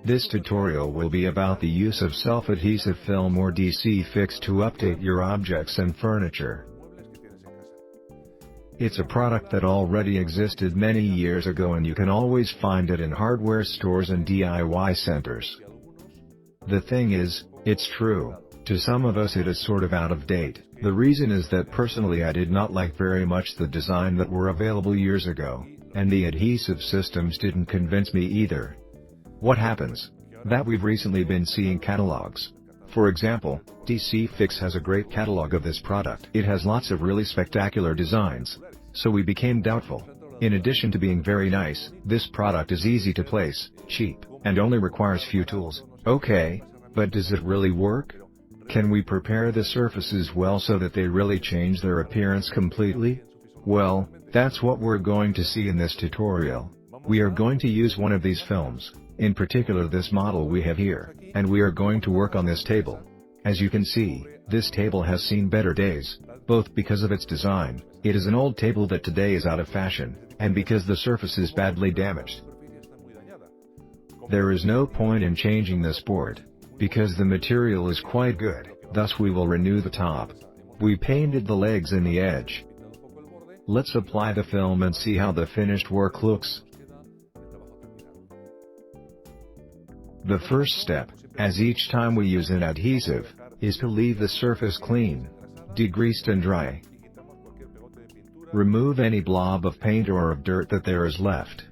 This tutorial will be about the use of self-adhesive film or DC Fix to update your objects and furniture. It's a product that already existed many years ago and you can always find it in hardware stores and DIY centers. The thing is, it's true, to some of us it is sort of out of date. The reason is that personally I did not like very much the design that were available years ago, and the adhesive systems didn't convince me either. What happens? That we've recently been seeing catalogs. For example, DC Fix has a great catalog of this product. It has lots of really spectacular designs. So we became doubtful. In addition to being very nice, this product is easy to place, cheap, and only requires few tools. Okay, but does it really work? Can we prepare the surfaces well so that they really change their appearance completely? Well, that's what we're going to see in this tutorial. We are going to use one of these films, in particular this model we have here, and we are going to work on this table. As you can see, this table has seen better days, both because of its design, it is an old table that today is out of fashion, and because the surface is badly damaged. There is no point in changing this board, because the material is quite good, thus we will renew the top. We painted the legs and the edge. Let's apply the film and see how the finished work looks. The first step, as each time we use an adhesive, is to leave the surface clean, degreased and dry. Remove any blob of paint or of dirt that there is left.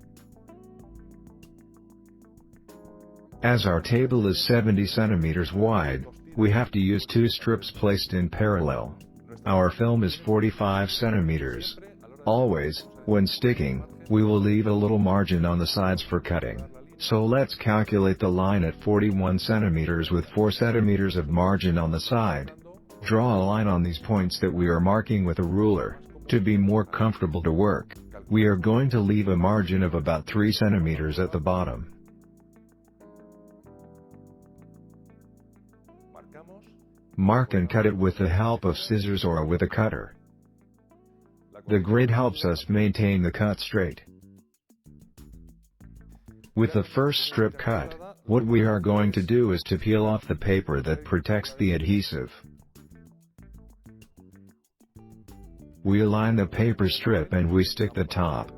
As our table is 70 centimeters wide, we have to use 2 strips placed in parallel. Our film is 45 centimeters. Always, when sticking, we will leave a little margin on the sides for cutting. So let's calculate the line at 41 centimeters with 4 centimeters of margin on the side. Draw a line on these points that we are marking with a ruler. To be more comfortable to work, we are going to leave a margin of about 3 centimeters at the bottom. Mark and cut it with the help of scissors or with a cutter. The grid helps us maintain the cut straight. With the first strip cut, what we are going to do is to peel off the paper that protects the adhesive. We align the paper strip and we stick the top.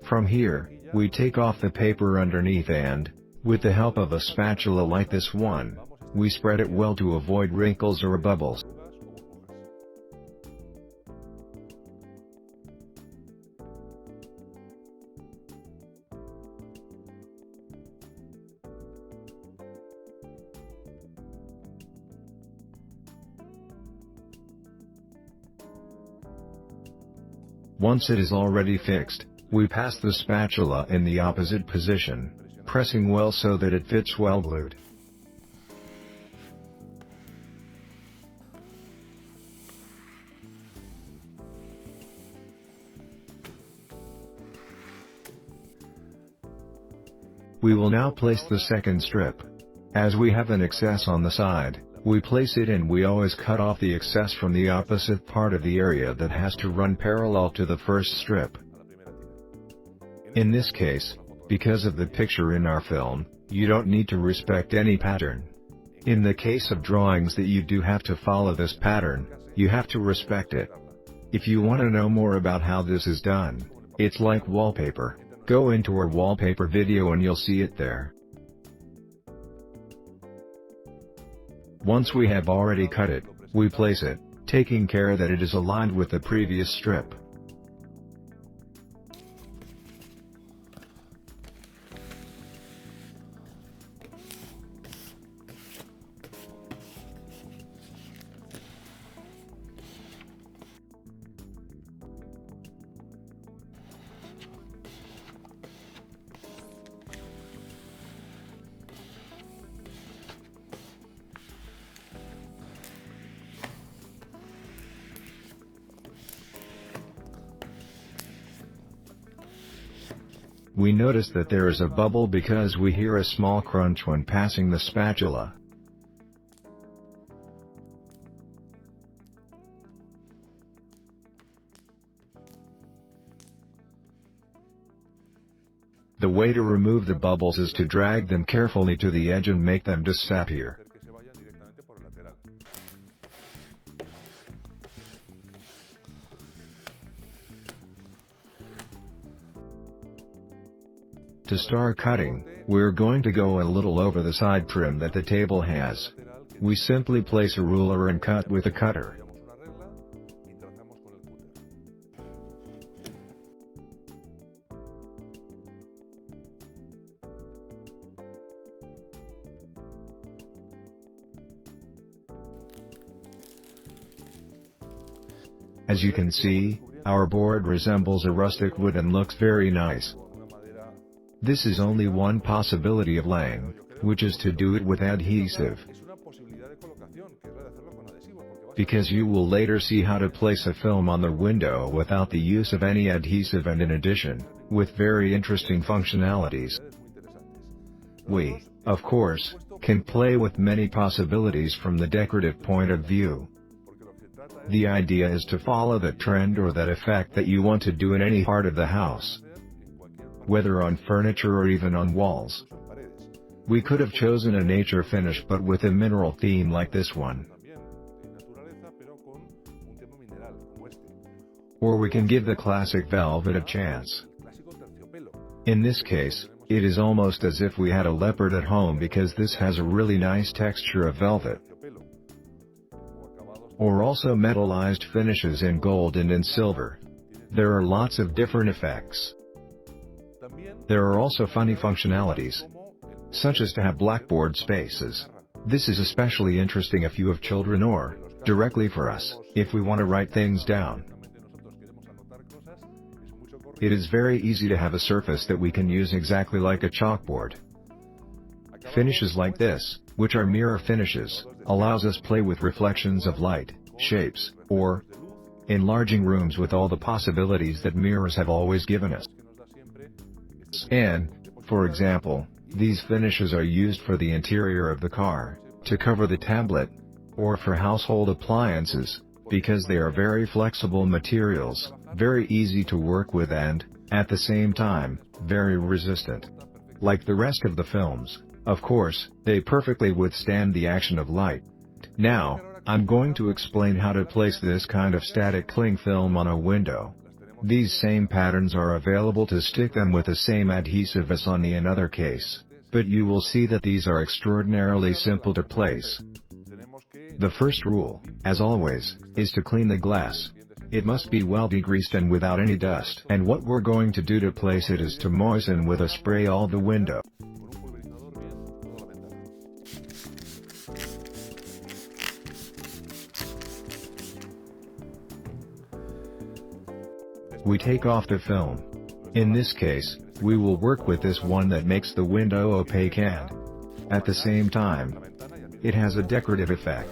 From here, we take off the paper underneath and, with the help of a spatula like this one, we spread it well to avoid wrinkles or bubbles. Once it is already fixed, we pass the spatula in the opposite position, pressing well so that it fits well glued. We will now place the second strip. As we have an excess on the side, we place it and we always cut off the excess from the opposite part of the area that has to run parallel to the first strip. In this case, because of the picture in our film, you don't need to respect any pattern. In the case of drawings that you do have to follow this pattern, you have to respect it. If you want to know more about how this is done, it's like wallpaper, go into our wallpaper video and you'll see it there. Once we have already cut it, we place it, taking care that it is aligned with the previous strip. We notice that there is a bubble because we hear a small crunch when passing the spatula. The way to remove the bubbles is to drag them carefully to the edge and make them disappear. To start cutting, we're going to go a little over the side trim that the table has. We simply place a ruler and cut with a cutter. As you can see, our board resembles a rustic wood and looks very nice. This is only one possibility of laying, which is to do it with adhesive. Because you will later see how to place a film on the window without the use of any adhesive, and in addition, with very interesting functionalities. We, of course, can play with many possibilities from the decorative point of view. The idea is to follow that trend or that effect that you want to do in any part of the house, whether on furniture or even on walls. We could have chosen a nature finish but with a mineral theme like this one. Or we can give the classic velvet a chance. In this case, it is almost as if we had a leopard at home because this has a really nice texture of velvet. Or also metallized finishes in gold and in silver. There are lots of different effects. There are also funny functionalities, such as to have blackboard spaces. This is especially interesting if you have children, or, directly for us, if we want to write things down. It is very easy to have a surface that we can use exactly like a chalkboard. Finishes like this, which are mirror finishes, allows us play with reflections of light, shapes, or enlarging rooms with all the possibilities that mirrors have always given us. And, for example, these finishes are used for the interior of the car, to cover the tablet, or for household appliances, because they are very flexible materials, very easy to work with and, at the same time, very resistant. Like the rest of the films, of course, they perfectly withstand the action of light. Now, I'm going to explain how to place this kind of static cling film on a window. These same patterns are available to stick them with the same adhesive as on the another case, but you will see that these are extraordinarily simple to place. The first rule, as always, is to clean the glass. It must be well degreased and without any dust. And what we're going to do to place it is to moisten with a spray all the window. We take off the film. In this case, we will work with this one that makes the window opaque and, at the same time, it has a decorative effect.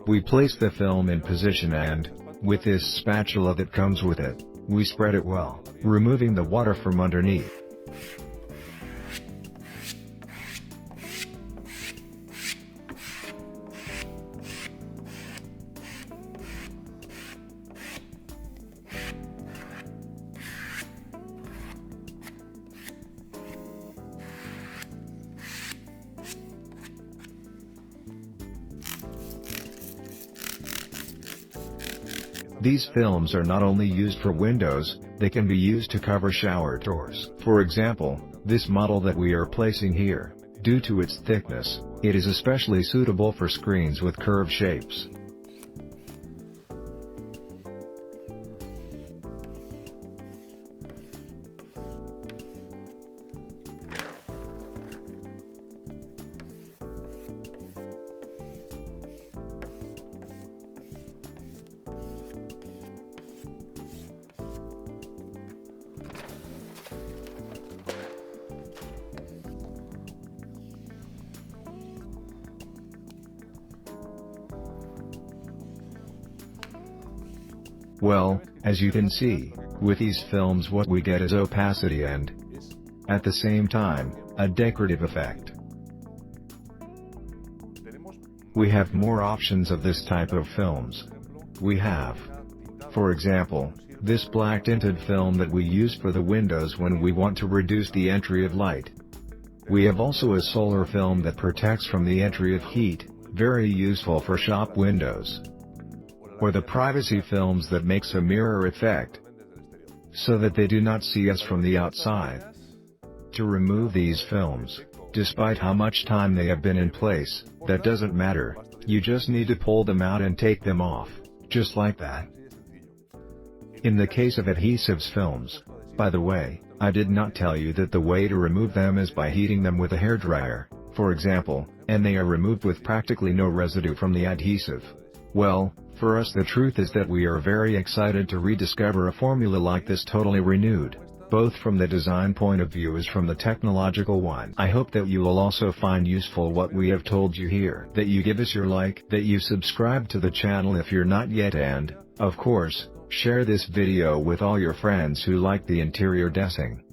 We place the film in position and, with this spatula that comes with it, we spread it well, removing the water from underneath. These films are not only used for windows, they can be used to cover shower doors. For example, this model that we are placing here, due to its thickness, it is especially suitable for screens with curved shapes. Well, as you can see, with these films what we get is opacity and, at the same time, a decorative effect. We have more options of this type of films. We have, for example, this black tinted film that we use for the windows when we want to reduce the entry of light. We have also a solar film that protects from the entry of heat, very useful for shop windows. Or the privacy films that makes a mirror effect, so that they do not see us from the outside. To remove these films, despite how much time they have been in place, that doesn't matter, you just need to pull them out and take them off, just like that. In the case of adhesives films, by the way, I did not tell you that the way to remove them is by heating them with a hairdryer, for example, and they are removed with practically no residue from the adhesive. Well, for us the truth is that we are very excited to rediscover a formula like this totally renewed, both from the design point of view as from the technological one. I hope that you will also find useful what we have told you here, that you give us your like, that you subscribe to the channel if you're not yet, and, of course, share this video with all your friends who like the interior dressing.